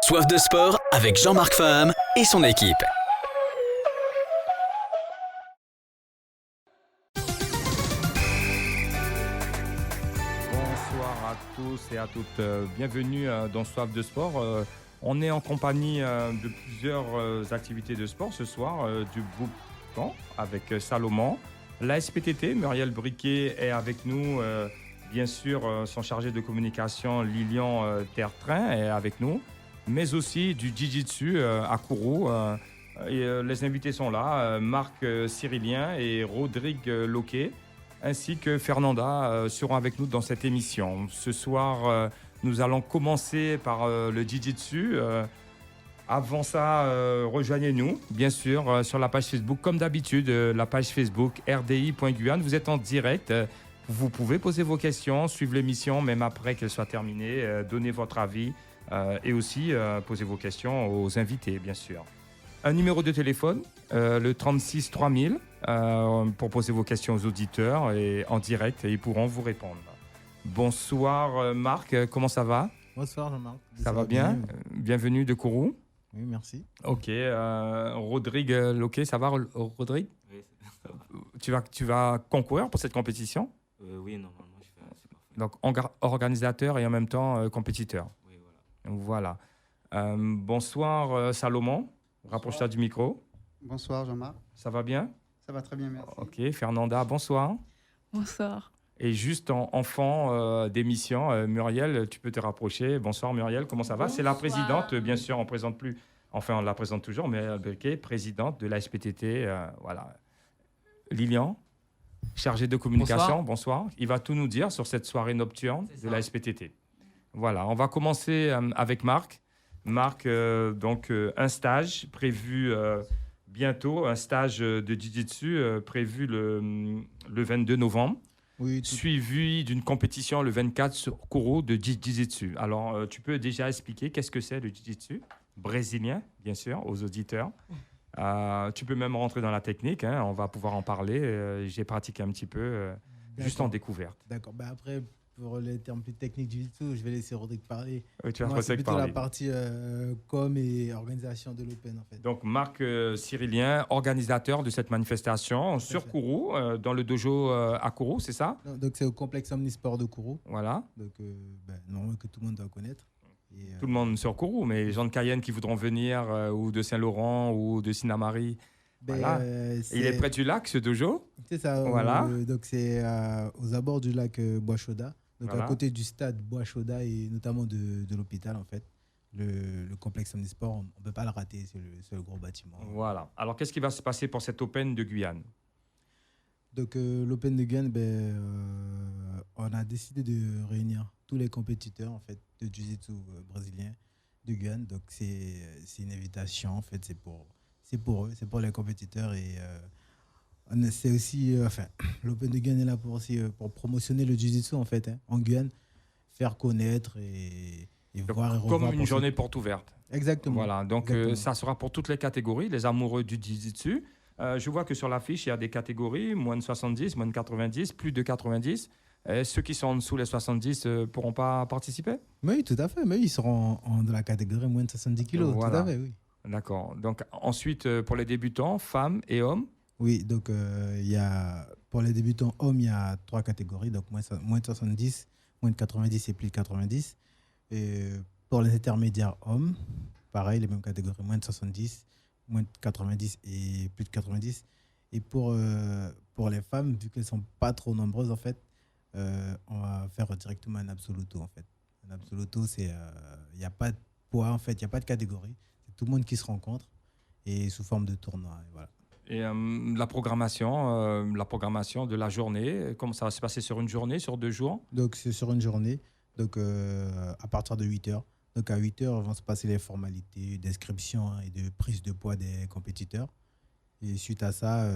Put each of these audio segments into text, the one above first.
Soif de sport avec Jean-Marc Faham et son équipe. Bonsoir à tous et à toutes. Bienvenue dans Soif de sport. On est en compagnie de plusieurs activités de sport ce soir, du bootcamp avec Salomon. La SPTT, Muriel Briquet est avec nous. Bien sûr, son chargé de communication, Lilian Tertrain, est avec nous. Mais aussi du Jiu-Jitsu à Kourou. Les invités sont là, Marc Cyrilien et Rodrigue Loquet, ainsi que Fernanda seront avec nous dans cette émission. Ce soir, nous allons commencer par le Jiu-Jitsu. Avant ça, rejoignez-nous, bien sûr, sur la page Facebook, comme d'habitude, la page Facebook rdi.guyane. Vous êtes en direct. Vous pouvez poser vos questions, suivre l'émission, même après qu'elle soit terminée, donner votre avis et aussi poser vos questions aux invités, bien sûr. Un numéro de téléphone, le 36 3000, pour poser vos questions aux auditeurs et en direct, et ils pourront vous répondre. Bonsoir Marc, comment ça va? Bonsoir Jean-Marc. Ça va bien? Bienvenue de Kourou. Oui, merci. Ok, Rodrigue Loquet, ça va Rodrigue? Oui, Tu vas concourir pour cette compétition? oui, normalement, c'est parfait. Donc organisateur et en même temps compétiteur. Oui, voilà. Voilà. Bonsoir Salomon, rapproche-toi du micro. Bonsoir Jean-Marc, Ça va bien? ça va très bien, merci. Ok, Fernanda, bonsoir. Bonsoir. Et juste enfant d'émission, Muriel, tu peux te rapprocher. Bonsoir Muriel, comment ça va? C'est la présidente, bien sûr, on ne présente plus, enfin on la présente toujours, Muriel Briquet, présidente de la SPTT. Voilà. Lilian, chargé de communication, bonsoir. Il va tout nous dire sur cette soirée nocturne de la SPTT. Voilà, on va commencer avec Marc. Marc, donc un stage prévu bientôt, un stage de Jiu-Jitsu prévu le 22 novembre. Oui, Suivi d'une compétition le 24 sur Kourou de Jiu-Jitsu. Alors, tu peux déjà expliquer qu'est-ce que c'est le Jiu-Jitsu brésilien, bien sûr, aux auditeurs. Tu peux même rentrer dans la technique, hein, on va pouvoir en parler. J'ai pratiqué un petit peu, juste en découverte. D'accord. Après, pour les termes plus techniques du tout, je vais laisser Rodrigue parler. Oui, tu vas Moi, c'est plutôt parler. la partie com et organisation de l'Open, en fait. Donc, Marc Cyrilien, organisateur de cette manifestation sur fait. Kourou, dans le dojo à Kourou, c'est ça? Non, donc, c'est au complexe Omnisport de Kourou. Voilà. Donc, normalement, que tout le monde doit connaître. Et, Tout le monde sur Kourou, mais les gens de Cayenne qui voudront venir, ou de Saint-Laurent, ou de Sinamari. Voilà. Il est près du lac, ce dojo. C'est ça. Voilà. Donc, c'est aux abords du lac Bois-Chauda. Donc, Voilà. à côté du stade Bois-Chauda et notamment de l'hôpital, en fait. Le complexe Omnisport, on ne peut pas le rater, c'est le gros bâtiment. Voilà. Alors, qu'est-ce qui va se passer pour cette Open de Guyane? Donc, l'Open de Guyane, on a décidé de réunir tous les compétiteurs en fait, de Jiu-Jitsu brésilien de Guyane. Donc, c'est une invitation, en fait, c'est pour eux, c'est pour les compétiteurs. Et c'est aussi, l'Open de Guyane est là pour promotionner le Jiu-Jitsu en fait, hein, en Guyane, faire connaître et Donc, voir et revoir. comme une pour journée porte ouverte. Exactement. Voilà. Donc, Exactement. ça sera pour toutes les catégories, les amoureux du Jiu-Jitsu. Je vois que sur l'affiche, il y a des catégories, moins de 70, moins de 90, plus de 90. Ceux qui sont en dessous les 70 ne pourront pas participer? Oui, tout à fait. Mais ils seront dans la catégorie moins de 70 kilos. Voilà. Tout à fait, oui. D'accord. Donc, ensuite, pour les débutants, femmes et hommes? Oui, donc pour les débutants hommes, il y a 3 catégories, donc moins de 70, moins de 90 et plus de 90. Et pour les intermédiaires hommes, pareil, les mêmes catégories, moins de 70, moins de 90 et plus de 90. Et pour les femmes, vu qu'elles ne sont pas trop nombreuses, en fait, on va faire directement un absoluto, en fait. Un absoluto, il n'y a pas de poids, en fait, il n'y a pas de catégorie. C'est tout le monde qui se rencontre et sous forme de tournoi. Et voilà. Et la programmation de la journée, comment ça va se passer sur une journée, sur 2 jours? Donc, c'est sur une journée, donc à partir de 8 heures. Donc, à 8 heures vont se passer les formalités d'inscription et de prise de poids des compétiteurs. Et suite à ça,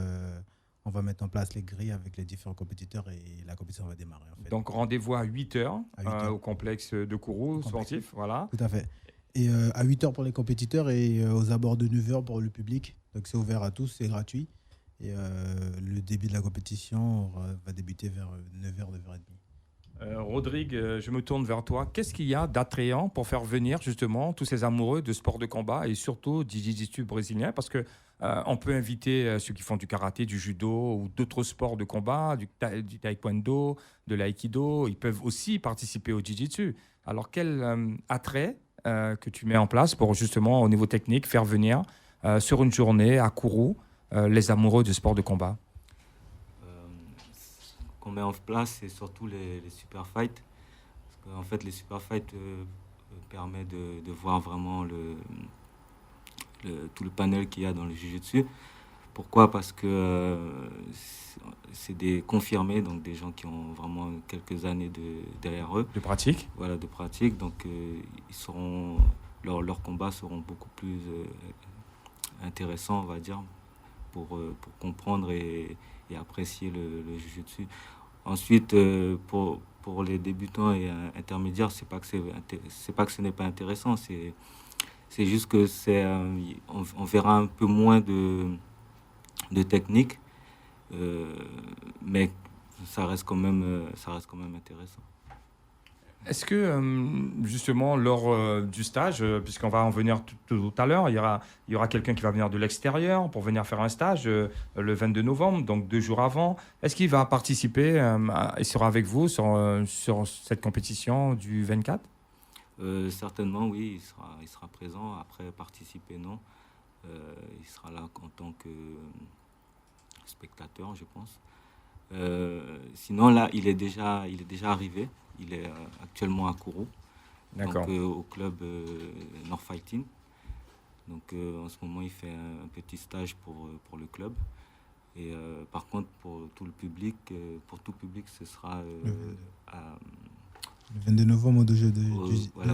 on va mettre en place les grilles avec les différents compétiteurs et la compétition va démarrer. En fait. Donc, rendez-vous à 8 heures, À 8 heures. au complexe de Kourou, sportif. Voilà. Tout à fait. Et à 8 heures pour les compétiteurs et aux abords de 9 heures pour le public. Donc, c'est ouvert à tous, c'est gratuit. Et le début de la compétition va débuter vers 9h, 9h30. Rodrigue, je me tourne vers toi. Qu'est-ce qu'il y a d'attrayant pour faire venir justement tous ces amoureux de sport de combat et surtout du jiu-jitsu brésilien? Parce que on peut inviter ceux qui font du karaté, du judo ou d'autres sports de combat, du taekwondo, de l'aïkido. Ils peuvent aussi participer au jiu-jitsu. Alors quel attrait que tu mets en place pour justement au niveau technique faire venir sur une journée à Kourou les amoureux du sport de combat? Euh, Ce qu'on met en place, c'est surtout les super fights. Parce qu'en fait, les super fights permettent de voir vraiment tout le panel qu'il y a dans le jiu-jitsu. Pourquoi? Parce que c'est des confirmés, donc des gens qui ont vraiment quelques années derrière eux, De pratique? voilà, de pratique. Donc, ils seront, leurs combats seront beaucoup plus intéressants, on va dire, pour comprendre et apprécier le jiu-jitsu. Ensuite, pour les débutants et intermédiaires, c'est pas que ce n'est pas intéressant, c'est juste que on verra un peu moins de technique, mais ça reste quand même intéressant. Est-ce que, justement, lors du stage, puisqu'on va en venir tout à l'heure, il y aura quelqu'un qui va venir de l'extérieur pour venir faire un stage le 22 novembre, donc 2 jours avant. Est-ce qu'il va participer et sera avec vous sur cette compétition du 24? Certainement, oui, il sera présent. Après, participer, non. Il sera là en tant que spectateur, je pense. Sinon, là, il est déjà arrivé. Il est actuellement à Kourou, D'accord. donc au club North Fighting. Donc, en ce moment, il fait un petit stage pour le club. Et par contre, pour tout public, ce sera à Le 22 novembre au dojo voilà,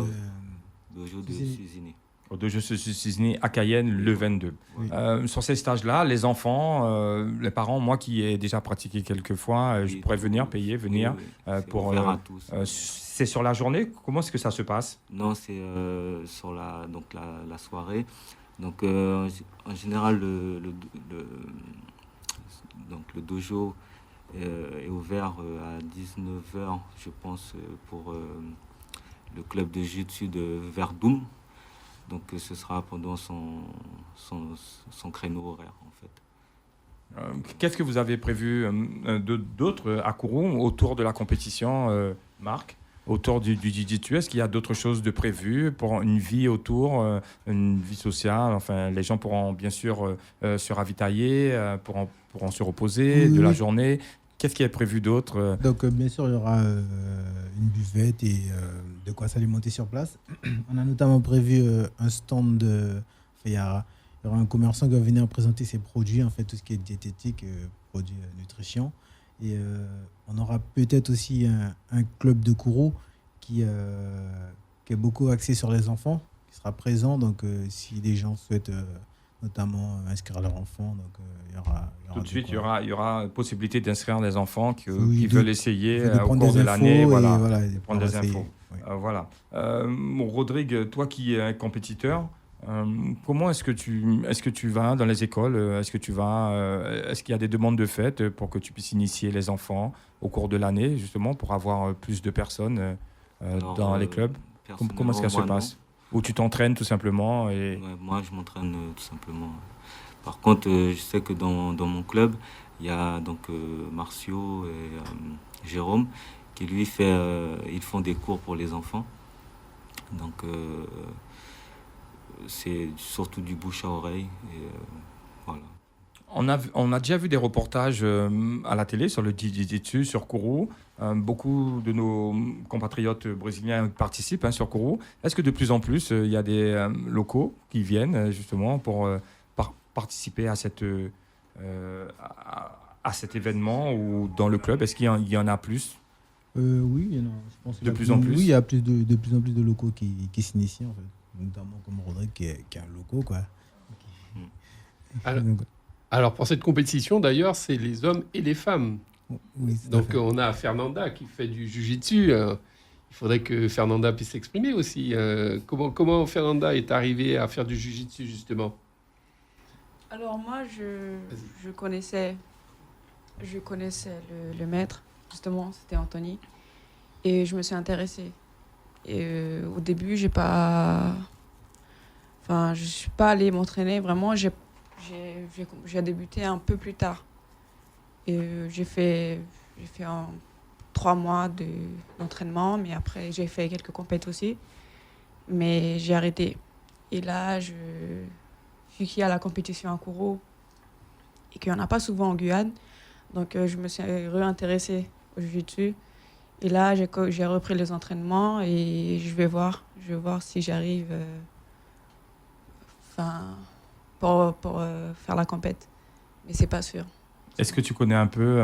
dojo de Suzini. Suzini. Au dojo Suzini à Cayenne le 22. Oui. Sur ces stages-là, les enfants, les parents, moi qui ai déjà pratiqué quelques fois, je Oui, pourrais venir, payer, venir. Oui, oui. C'est pour, ouvert à tous. c'est sur la journée? Comment est-ce que ça se passe? Non, c'est sur la soirée. Donc, en général, donc, le dojo est ouvert à 19h, je pense, pour le club de jiu-jitsu de Verdun. Donc, ce sera pendant son créneau horaire, en fait. Qu'est-ce que vous avez prévu d'autre à Kourou autour de la compétition, Marc? Autour du jiu-jitsu, est-ce qu'il y a d'autres choses de prévues pour une vie autour, une vie sociale? Enfin, les gens pourront bien sûr se ravitailler, pourront se reposer Oui, de la oui. journée. Qu'est-ce qui est prévu d'autre? Donc, bien sûr, il y aura une buvette et de quoi s'alimenter sur place. On a notamment prévu un stand enfin, il y aura un commerçant qui va venir présenter ses produits, en fait, tout ce qui est diététique, produits nutrition. Et on aura peut-être aussi un club de Kourou qui est beaucoup axé sur les enfants, qui sera présent. Donc, si les gens souhaitent notamment inscrire leurs enfants, donc il y aura Tout de de suite, quoi. il y aura possibilité d'inscrire des enfants Oui, qui veulent essayer de au prendre cours des de l'année. infos et Voilà, voilà, de prendre des essayer. infos. Oui. Voilà. Rodrigue, toi qui es un compétiteur, comment est-ce que tu vas dans les écoles? Est-ce qu'il y a des demandes de fait pour que tu puisses initier les enfants au cours de l'année, justement, pour avoir plus de personnes Alors, dans les clubs? Comment est-ce que ça se personnellement, moi, passe? Ou tu t'entraînes tout simplement et... non. Ouais, moi, je m'entraîne tout simplement. Par contre, je sais que dans mon club, il y a donc Marcio et Jérôme qui lui ils font des cours pour les enfants. Donc, c'est surtout du bouche à oreille. Et, voilà. On a déjà vu des reportages à la télé sur le jiu-jitsu, sur Kourou. Beaucoup de nos compatriotes brésiliens participent sur Kourou. Est-ce que de plus en plus, il y a des locaux qui viennent justement pour participer à à cet événement ou dans le club? Est-ce qu'il y en a plus? Oui, il y en a, je pense qu'il y De a plus en plus. Oui, il y a de plus en plus de locaux qui s'initient, en fait. Notamment comme Rodrigue qui est un loco, quoi. Alors, Donc, Alors, pour cette compétition, d'ailleurs, c'est les hommes et les femmes. oui, tout à Donc, fait. on a Fernanda qui fait du jiu-jitsu. Il faudrait que Fernanda puisse s'exprimer aussi. Comment Fernanda est arrivée à faire du jiu-jitsu, justement? Alors moi, je connaissais le maître, justement, c'était Anthony. et je me suis intéressée. Et au début, j'ai pas... Enfin, je suis pas allée m'entraîner. Vraiment, j'ai débuté un peu plus tard. Et j'ai fait 3 mois d'entraînement, mais après, j'ai fait quelques compètes aussi. Mais j'ai arrêté. Et là, vu qu'il y a la compétition à Kourou et qu'il n'y en a pas souvent en Guyane, donc je me suis réintéressée au jiu-jitsu. Et là, j'ai repris les entraînements et je vais voir si j'arrive pour faire la compète. Mais c'est pas sûr. Est-ce que tu connais un peu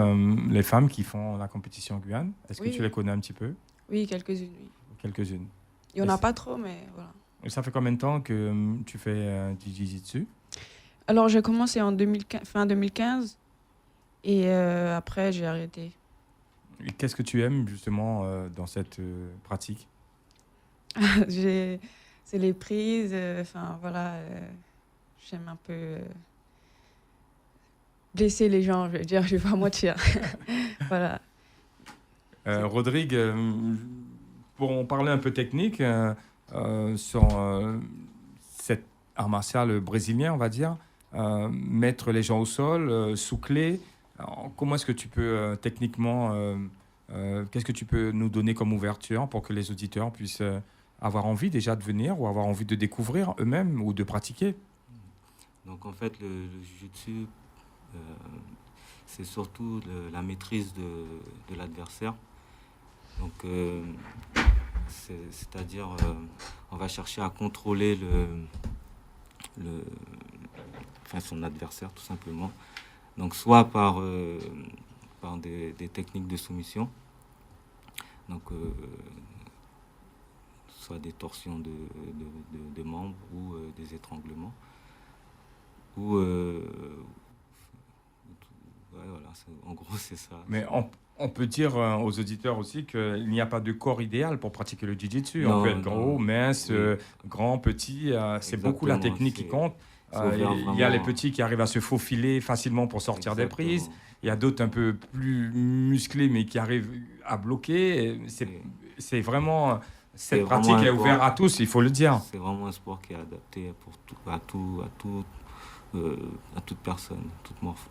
les femmes qui font la compétition en Guyane? Est-ce que Oui. tu les connais un petit peu? Oui, quelques-unes, oui. Quelques-unes. Il n'y en a pas trop, mais voilà. Et ça fait combien de temps que tu fais du jiu-jitsu? Alors, j'ai commencé en fin 2015 et après, j'ai arrêté. Et qu'est-ce que tu aimes justement dans cette pratique? C'est les prises, voilà. J'aime un peu blesser les gens, je veux dire, je vais pas mentir. Voilà. Rodrigue, pour en parler un peu technique sur cet art martial brésilien, on va dire, mettre les gens au sol, soucler, comment est-ce que tu peux techniquement, qu'est-ce que tu peux nous donner comme ouverture pour que les auditeurs puissent avoir envie déjà de venir ou avoir envie de découvrir eux-mêmes ou de pratiquer? Donc en fait, le jiu-jitsu, c'est surtout la maîtrise de l'adversaire. Donc, c'est-à-dire, on va chercher à contrôler son adversaire, tout simplement. Donc, soit par des techniques de soumission, donc, soit des torsions de membres ou des étranglements, ou voilà, en gros, c'est ça. Mais on peut dire aux auditeurs aussi qu'il n'y a pas de corps idéal pour pratiquer le jiu-jitsu. Non, On peut être gros, non. mince, Oui. grand, petit. C'est beaucoup la Exactement, technique qui compte. Il y a vraiment- les petits qui arrivent à se faufiler facilement pour sortir des Exactement. prises. Il y a d'autres un peu plus musclés, mais qui arrivent à bloquer. Et c'est vraiment... Cette C'est vraiment pratique est un ouverte sport. à tous, il faut le dire. C'est vraiment un sport qui est adapté à toute personne,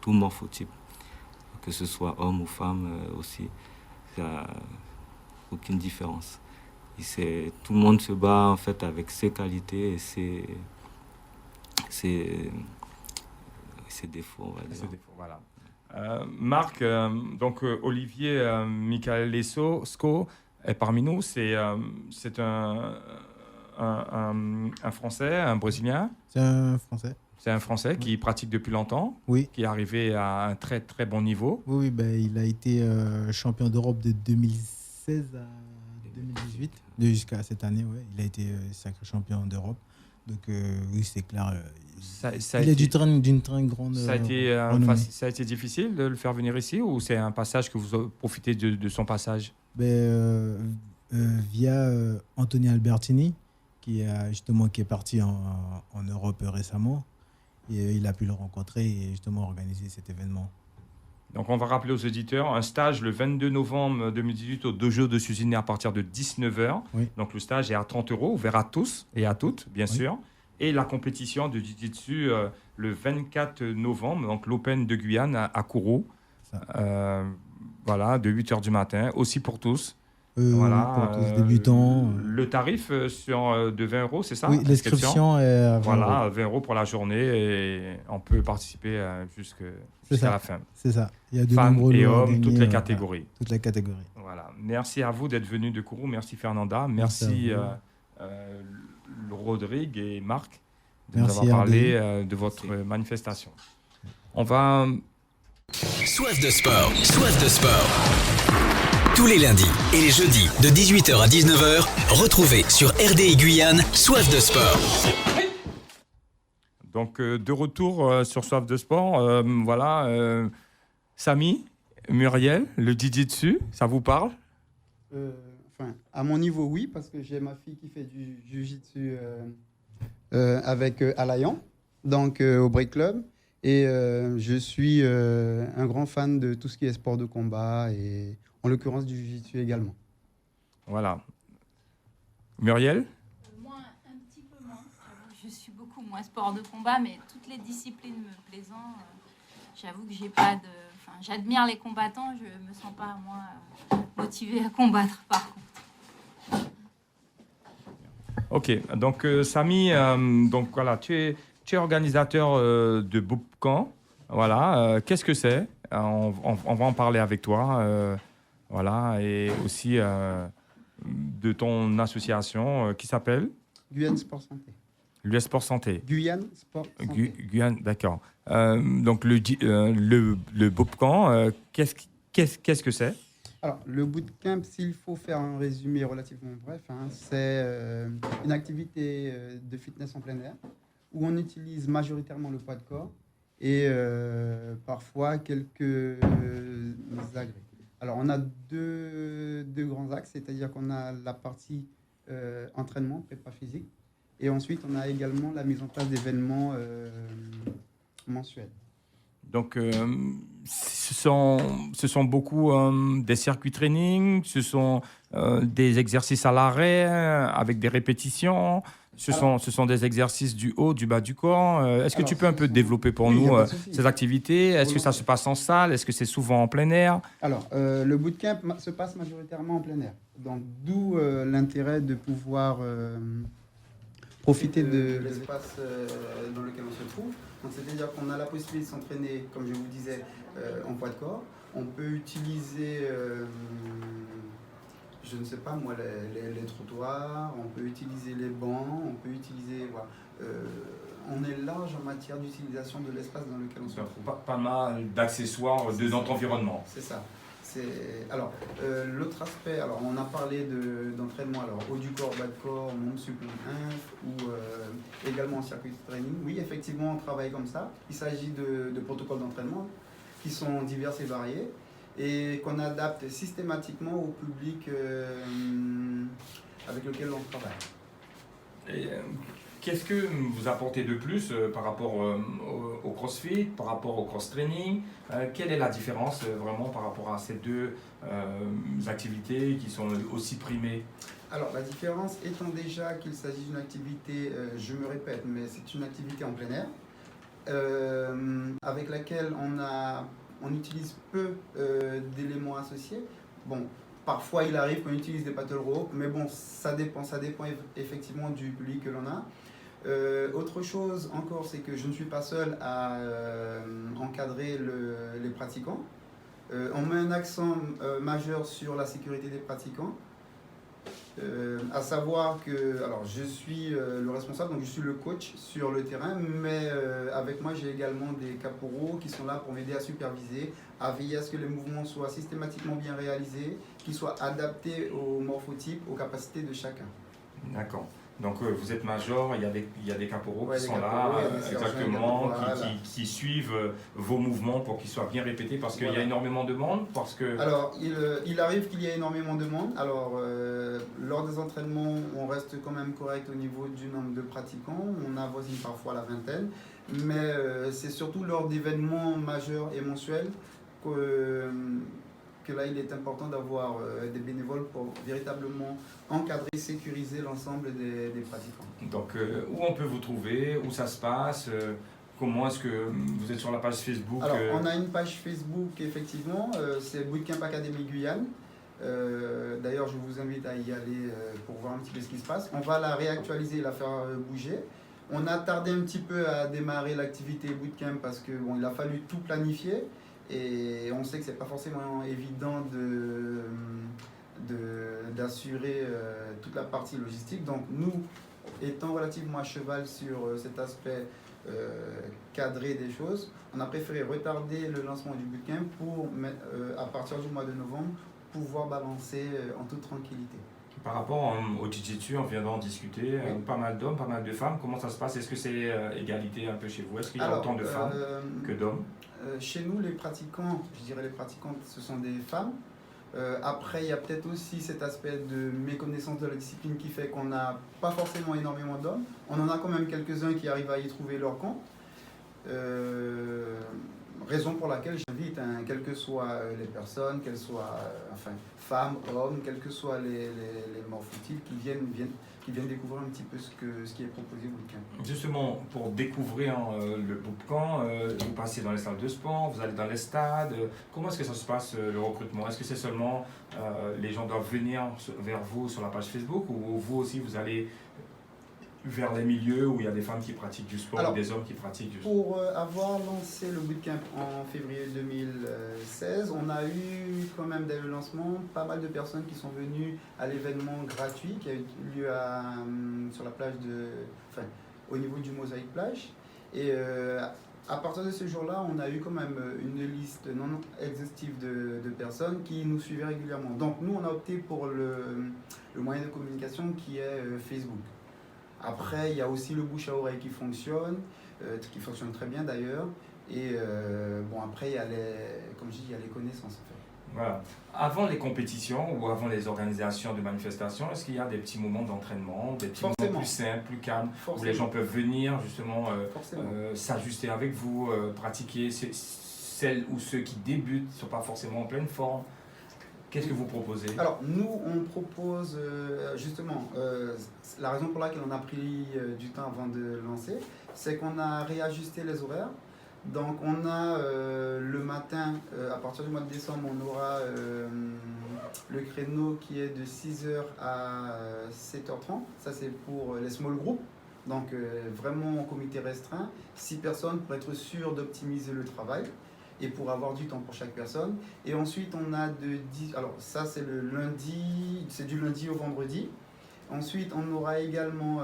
tout morphotype, que ce soit homme ou femme aussi. Il n'y a aucune différence. Tout le monde se bat en fait avec ses qualités et ses défauts, on va dire. Voilà. Marc, donc Olivier Michalesco est parmi nous. C'est un Français, un Brésilien. C'est un Français. C'est un Français qui pratique depuis longtemps, Oui. qui est arrivé à un très très bon niveau. Oui, ben, il a été champion d'Europe de 2016 à 2018, jusqu'à cette année. Ouais. Il a été sacré champion d'Europe. Donc oui, c'est clair. Il est d'une très grande ça renommée. a été difficile de le faire venir ici ou c'est un passage que vous profitez de son passage? Via Anthony Albertini, qui est parti en Europe récemment. Et il a pu le rencontrer et justement organiser cet événement. Donc on va rappeler aux auditeurs un stage le 22 novembre 2018 au dojo de Suzine à partir de 19h. Oui. Donc le stage est à 30 €, ouvert à tous et à toutes, bien Oui. sûr. Et la compétition de jiu-jitsu le 24 novembre, donc l'Open de Guyane à Kourou. Voilà, de 8h du matin, aussi pour tous. Pour tous débutants. Le tarif de 20 €, c'est ça? Oui, l'inscription est à 20 Voilà, €. 20 € pour la journée et on peut participer jusqu'à la fin. C'est ça. Il y a de Femmes nombreux et lots à hommes, toutes gagner, les catégories. Toutes les catégories. Voilà. Merci à vous d'être venus de Kourou. Merci Fernanda. Merci Rodrigue et Marc de nous Merci, avoir parlé RDI. de votre manifestation. On va... Soif de sport, soif de sport. Tous les lundis et les jeudis de 18h à 19h, retrouvez sur RDI Guyane Soif de sport. Donc, de retour sur Soif de sport. Voilà. Samy, Muriel, le jiu-jitsu, ça vous parle? À mon niveau, oui, parce que j'ai ma fille qui fait du jiu-jitsu avec Alayan, donc au Break Club. Et je suis un grand fan de tout ce qui est sport de combat et en l'occurrence du jiu-jitsu également. Voilà. Muriel? Moi, un petit peu moins. J'avoue que je suis beaucoup moins sport de combat, mais toutes les disciplines me plaisant. J'avoue que j'ai pas de... Enfin, j'admire les combattants, je me sens pas, moi, motivée à combattre, par contre. Ok, donc Samy, donc voilà, tu es organisateur de bootcamp. Voilà, qu'est-ce que c'est? On va en parler avec toi. Voilà, et aussi de ton association qui s'appelle Guyane Sport Santé. l'US Sport Santé. Guyane Sport Santé. Guyane, d'accord. Donc le bootcamp, qu'est-ce que c'est? Alors, le bootcamp, s'il faut faire un résumé relativement bref, c'est une activité de fitness en plein air où on utilise majoritairement le poids de corps et parfois quelques agrès. Alors, on a deux grands axes, c'est-à-dire qu'on a la partie entraînement, prépa physique, et ensuite on a également la mise en place d'événements mensuels. Donc, ce sont beaucoup des circuits training, ce sont des exercices à l'arrêt avec des répétitions, ce sont des exercices du haut, du bas du corps. Est-ce que tu peux un peu développer pour nous ces activités? Est-ce que ça se passe en salle? Est-ce que c'est souvent en plein air? Alors, le bootcamp se passe majoritairement en plein air. Donc, d'où l'intérêt de pouvoir profiter de l'espace dans lequel on se trouve. Donc, c'est-à-dire qu'on a la possibilité de s'entraîner, comme je vous disais, en poids de corps. On peut utiliser, je ne sais pas moi, les trottoirs, on peut utiliser les bancs, on peut utiliser... Voilà. On est large en matière d'utilisation de l'espace dans lequel on se trouve. Pas mal d'accessoires de notre environnement. C'est ça. Alors, l'autre aspect, alors on a parlé d'entraînement, alors haut du corps, bas de corps, membre supple, ou également en circuit de training. Oui, effectivement, on travaille comme ça. Il s'agit de protocoles d'entraînement qui sont divers et variés et qu'on adapte systématiquement au public avec lequel on travaille. Et, qu'est-ce que vous apportez de plus par rapport au CrossFit, par rapport au cross-training? Quelle est la différence vraiment par rapport à ces deux activités qui sont aussi primées? Alors, la différence étant déjà qu'il s'agit d'une activité, je me répète, mais c'est une activité en plein air, avec laquelle on utilise peu d'éléments associés. Bon, parfois il arrive qu'on utilise des paddle ropes, mais bon, ça dépend effectivement du public que l'on a. Autre chose encore, c'est que je ne suis pas seul à encadrer les pratiquants. On met un accent majeur sur la sécurité des pratiquants. À savoir que, alors je suis le responsable, donc je suis le coach sur le terrain, mais avec moi j'ai également des caporaux qui sont là pour m'aider à superviser, à veiller à ce que les mouvements soient systématiquement bien réalisés, qu'ils soient adaptés au morphotype, aux capacités de chacun. D'accord. Donc vous êtes major, il y a des caporaux qui sont caporaux, là, exactement, qui suivent vos mouvements pour qu'ils soient bien répétés parce qu'il y a énormément de monde. Alors, il arrive qu'il y ait énormément de monde. Alors, lors des entraînements, on reste quand même correct au niveau du nombre de pratiquants. On avoisine parfois la vingtaine. Mais c'est surtout lors d'événements majeurs et mensuels que là, il est important d'avoir des bénévoles pour véritablement encadrer, sécuriser l'ensemble des pratiquants. Donc, où on peut vous trouver? Où ça se passe? Comment est-ce que vous êtes sur la page Facebook? Alors, on a une page Facebook, effectivement. C'est Bootcamp Academy Guyane. D'ailleurs, je vous invite à y aller pour voir un petit peu ce qui se passe. On va la réactualiser et la faire bouger. On a tardé un petit peu à démarrer l'activité Bootcamp parce que bon, il a fallu tout planifier. Et on sait que c'est pas forcément évident d'assurer toute la partie logistique. Donc nous, étant relativement à cheval sur cet aspect cadré des choses, on a préféré retarder le lancement du bootcamp pour, à partir du mois de novembre, pouvoir balancer en toute tranquillité. Par rapport au Jiu-Jitsu, on vient d'en discuter, pas mal d'hommes, pas mal de femmes. Comment ça se passe? Est-ce que c'est égalité un peu chez vous? Est-ce qu'il y a autant de femmes que d'hommes? Chez nous, les pratiquants, je dirais les pratiquantes, ce sont des femmes. Après, il y a peut-être aussi cet aspect de méconnaissance de la discipline qui fait qu'on n'a pas forcément énormément d'hommes. On en a quand même quelques-uns qui arrivent à y trouver leur compte. raison pour laquelle j'invite, hein, quelles que soient les personnes, qu'elles soient femmes, hommes, quels que soient les morphotypes, qui viennent découvrir un petit peu ce qui est proposé au bootcamp. Justement, pour découvrir le bootcamp, vous passez dans les salles de sport, vous allez dans les stades. Comment est-ce que ça se passe, le recrutement? Est-ce que c'est seulement les gens doivent venir vers vous sur la page Facebook, ou vous aussi vous allez vers les milieux où il y a des femmes qui pratiquent du sport? Alors, ou des hommes qui pratiquent du sport? Pour avoir lancé le bootcamp en février 2016, on a eu quand même dès le lancement pas mal de personnes qui sont venues à l'événement gratuit qui a eu lieu sur la plage au niveau du Mosaïque Plage. Et à partir de ce jour-là, on a eu quand même une liste non exhaustive de personnes qui nous suivaient régulièrement. Donc nous, on a opté pour le moyen de communication qui est Facebook. Après, il y a aussi le bouche à oreille qui fonctionne très bien d'ailleurs. Et après, il y a comme je dis, il y a les connaissances en fait. Voilà. Avant les compétitions ou avant les organisations de manifestations, est-ce qu'il y a des petits moments d'entraînement, des petits moments plus simples, plus calmes, où les gens peuvent venir justement s'ajuster avec vous, pratiquer? Celles ou ceux qui débutent ne sont pas forcément en pleine forme. Qu'est-ce que vous proposez? Alors, nous, on propose justement, la raison pour laquelle on a pris du temps avant de lancer, c'est qu'on a réajusté les horaires. Donc, on a le matin, à partir du mois de décembre, on aura le créneau qui est de 6h à 7h30. Ça, c'est pour les small groups. Donc, vraiment en comité restreint, 6 personnes pour être sûr d'optimiser le travail et pour avoir du temps pour chaque personne. Et ensuite, on a alors ça c'est le lundi, c'est du lundi au vendredi. Ensuite, on aura également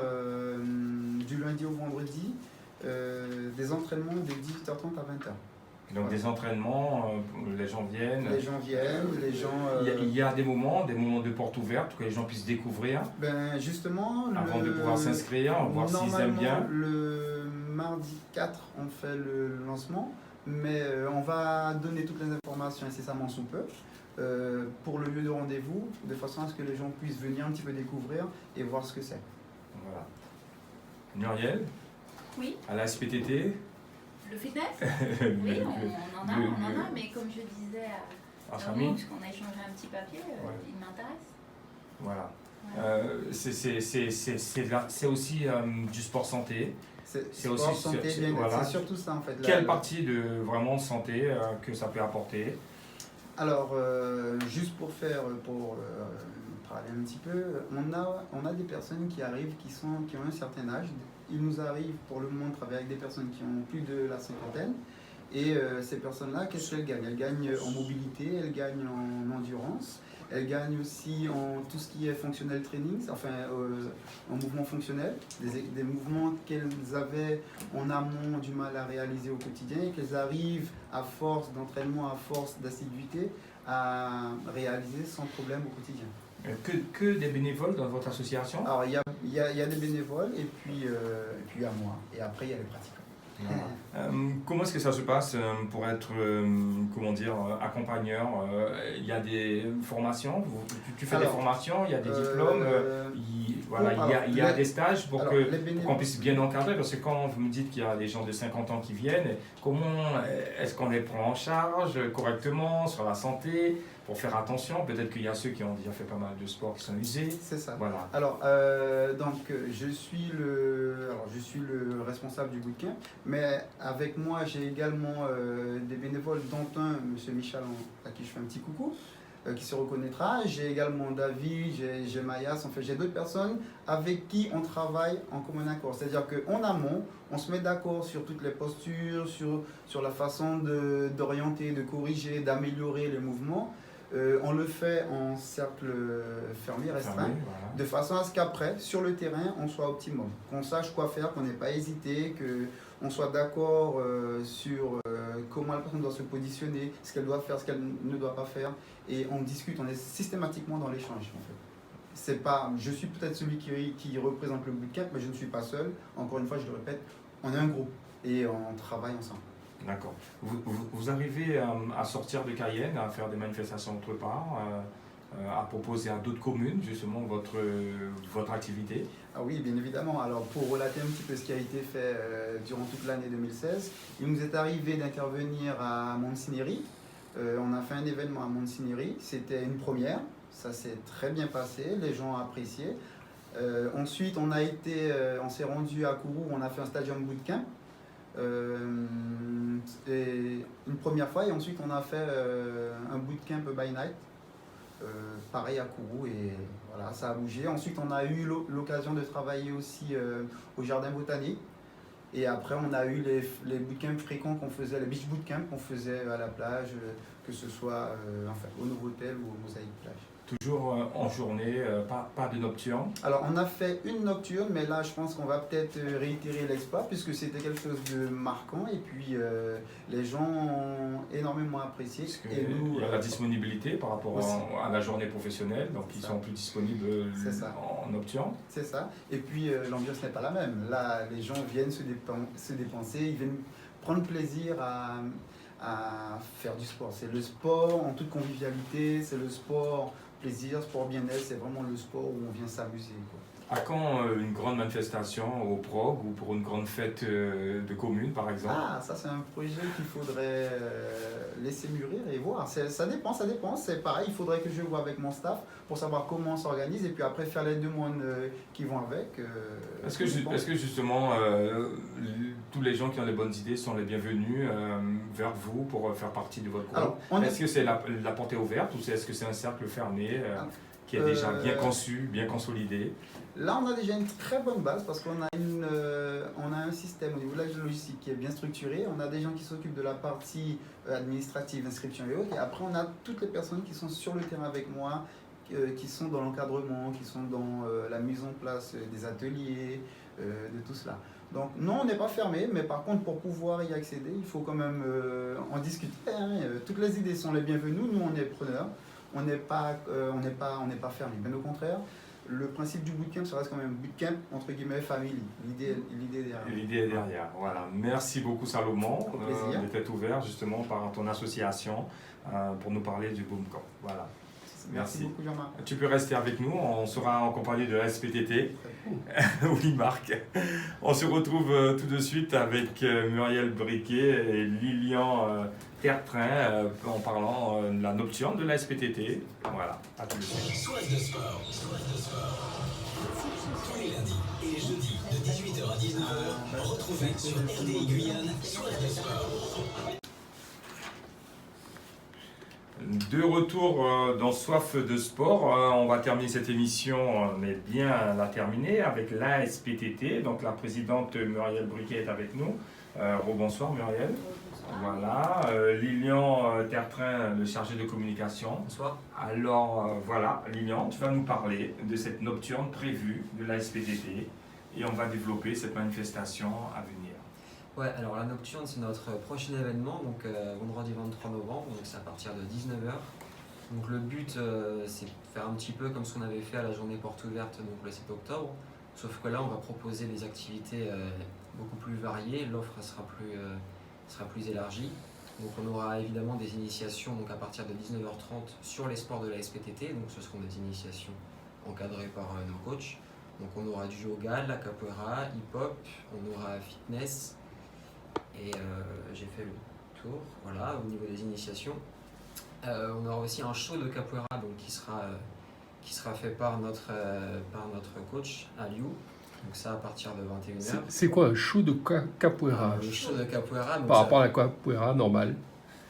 du lundi au vendredi des entraînements de 18h30 à 20h. Donc des entraînements, les gens viennent. Il y a des moments de porte ouverte pour que les gens puissent découvrir. Ben justement. Avant de pouvoir s'inscrire, voir s'ils aiment bien. Le mardi 4, on fait le lancement. Mais on va donner toutes les informations incessamment sous peu pour le lieu de rendez-vous, de façon à ce que les gens puissent venir un petit peu découvrir et voir ce que c'est. Voilà. Muriel? Oui. À la SPTT? Le fitness? Oui, on en a, mais comme je disais parce qu'on a échangé un petit papier, il m'intéresse. Voilà. C'est aussi du sport santé. C'est aussi santé, c'est surtout ça en fait. Quelle partie de vraiment santé que ça peut apporter? Alors, juste pour parler un petit peu, on a des personnes qui arrivent, qui ont un certain âge. Il nous arrive pour le moment de travailler avec des personnes qui ont plus de la cinquantaine. Et ces personnes-là, qu'est-ce qu'elles gagnent? Elles gagnent en mobilité, elles gagnent en endurance. Elles gagnent aussi en tout ce qui est functional training, en mouvement fonctionnel, des mouvements qu'elles avaient en amont du mal à réaliser au quotidien et qu'elles arrivent à force d'entraînement, à force d'assiduité, à réaliser sans problème au quotidien. Que des bénévoles dans votre association? Alors il y a des bénévoles et puis il y a moi. Et après il y a les pratiquants. Voilà. Comment est-ce que ça se passe pour être accompagneur? Il y a des formations, tu fais des formations, il y a des diplômes, il y a des stages pour qu'on puisse bien encadrer, parce que quand vous me dites qu'il y a des gens de 50 ans qui viennent, comment est-ce qu'on les prend en charge correctement sur la santé, pour faire attention? Peut-être qu'il y a ceux qui ont déjà fait pas mal de sport qui sont usés. C'est ça. Voilà. Alors, je suis le responsable du bootcamp, mais avec moi, j'ai également des bénévoles, dont un, M. Michel, à qui je fais un petit coucou, qui se reconnaîtra. J'ai également David, j'ai Mayas, en fait, j'ai d'autres personnes avec qui on travaille en commun accord. C'est-à-dire qu'en amont, on se met d'accord sur toutes les postures, sur la façon d'orienter, de corriger, d'améliorer les mouvements. On le fait en cercle fermé, restreint, de façon à ce qu'après, sur le terrain, on soit optimum, qu'on sache quoi faire, qu'on n'ait pas hésité, qu'on soit d'accord sur comment la personne doit se positionner, ce qu'elle doit faire, ce qu'elle ne doit pas faire, et on discute, on est systématiquement dans l'échange en fait. C'est pas, je suis peut-être celui qui représente le bootcamp, mais je ne suis pas seul. Encore une fois, je le répète, on est un groupe et on travaille ensemble. D'accord. Vous arrivez à sortir de Cayenne, à faire des manifestations autre part? à proposer à d'autres communes justement votre activité? Ah oui, bien évidemment. Alors, pour relater un petit peu ce qui a été fait durant toute l'année 2016, il nous est arrivé d'intervenir à Monsigny. On a fait un événement à Monsigny. C'était une première. Ça s'est très bien passé. Les gens ont apprécié. Ensuite, on s'est rendu à Kourou. On a fait un stadium bootcamp. Et une première fois. Et ensuite, on a fait un bootcamp by night. Pareil à Kourou, et voilà, ça a bougé. Ensuite, on a eu l'occasion de travailler aussi au jardin botanique. Et après, on a eu les bootcamps fréquents qu'on faisait, les beach bootcamps qu'on faisait à la plage, que ce soit au Novotel ou au Mosaïque Plage. Toujours en journée, pas de nocturne? Alors, on a fait une nocturne, mais là, je pense qu'on va peut-être réitérer l'exploit, puisque c'était quelque chose de marquant, et puis les gens ont énormément apprécié. Et nous, il y a la disponibilité par rapport à la journée professionnelle, donc ils sont plus disponibles en nocturne. C'est ça, et puis l'ambiance n'est pas la même. Là, les gens viennent se dépenser, ils viennent prendre plaisir à faire du sport. C'est le sport en toute convivialité, c'est le sport plaisir, sport bien-être, c'est vraiment le sport où on vient s'amuser. À quand une grande manifestation au Prog ou pour une grande fête de commune par exemple? Ah, ça c'est un projet qu'il faudrait laisser mûrir et voir. Ça dépend. C'est pareil, il faudrait que je vois avec mon staff pour savoir comment on s'organise et puis après faire les demandes qui vont avec. Est-ce que justement tous les gens qui ont les bonnes idées sont les bienvenus vers vous pour faire partie de votre groupe? Est-ce que c'est la porte est ouverte ou est-ce que c'est un cercle fermé qui est déjà bien conçu, bien consolidé? Là, on a déjà une très bonne base parce qu'on a un système au niveau de la logistique qui est bien structuré. On a des gens qui s'occupent de la partie administrative, inscription et autres. Et après, on a toutes les personnes qui sont sur le terrain avec moi, qui sont dans l'encadrement, qui sont dans la mise en place des ateliers, de tout cela. Donc non, on n'est pas fermé, mais par contre, pour pouvoir y accéder, il faut quand même en discuter. Toutes les idées sont les bienvenues. Nous, on est preneurs. On n'est pas fermé. Mais au contraire, le principe du bootcamp, ça reste quand même bootcamp, entre guillemets, family. L'idée derrière. L'idée est derrière, voilà. Merci beaucoup Salomon d'être ouvert justement par ton association pour nous parler du Boomcamp. Voilà. Merci beaucoup Jean-Marc. Tu peux rester avec nous, on sera en compagnie de la SPTT. Oui Marc. On se retrouve tout de suite avec Muriel Briquet et Lilian Tertrain en parlant de la nocturne de la SPTT. Voilà, à tout de suite. Soif de sport. Tous les lundis et les jeudis de 18h à 19h, retrouvez sur RDI Guyane Soif de sport. De retour dans Soif de sport, on va terminer cette émission, mais bien la terminer avec la SPTT. Donc la présidente Muriel Briquet est avec nous. Rebonsoir Muriel. Voilà, Lilian Tertrain, le chargé de communication. Bonsoir. Alors voilà, Lilian, tu vas nous parler de cette nocturne prévue de la SPTT et on va développer cette manifestation à venir. Ouais, alors la nocturne, c'est notre prochain événement, donc vendredi 23 novembre, donc c'est à partir de 19h. Donc le but, c'est de faire un petit peu comme ce qu'on avait fait à la journée porte ouverte donc le 7 octobre, sauf que là, on va proposer des activités beaucoup plus variées, l'offre sera plus élargie. Donc on aura évidemment des initiations donc à partir de 19h30 sur les sports de la SPTT, donc ce seront des initiations encadrées par nos coachs. Donc on aura du yoga, de la capoeira, hip-hop, on aura fitness, et j'ai fait le tour, voilà, au niveau des initiations. On aura aussi un show de capoeira donc, qui sera fait par notre coach, Aliou. Donc ça à partir de 21h. C'est quoi un show de capoeira? Le show de capoeira. Par rapport à la capoeira normale.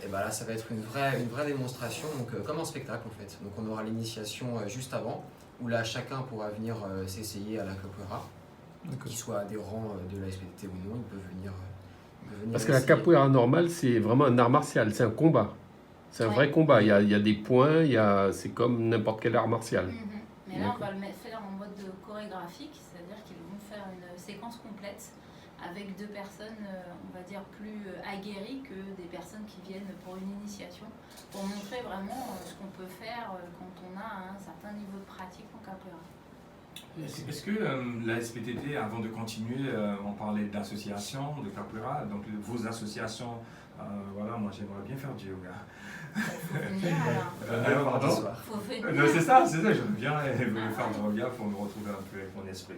Et ben là ça va être une vraie démonstration, donc comme un spectacle en fait. Donc on aura l'initiation juste avant, où là chacun pourra venir s'essayer à la capoeira. Qu'il soit adhérent de la SPTT ou non, il peut venir parce que la capoeira normale, c'est vraiment un art martial, c'est un combat. C'est un vrai combat. Il y a des points, c'est comme n'importe quel art martial. Mais là, on va le faire en mode chorégraphique, c'est-à-dire qu'ils vont faire une séquence complète avec deux personnes, on va dire, plus aguerries que des personnes qui viennent pour une initiation, pour montrer vraiment ce qu'on peut faire quand on a un certain niveau de pratique en capoeira. Est-ce que la SPTT, avant de continuer, on parlait d'associations, de capoeira, donc vos associations, voilà, moi j'aimerais bien faire du yoga. Pardon. Non, c'est ça, je veux bien faire du yoga pour me retrouver un peu avec mon esprit.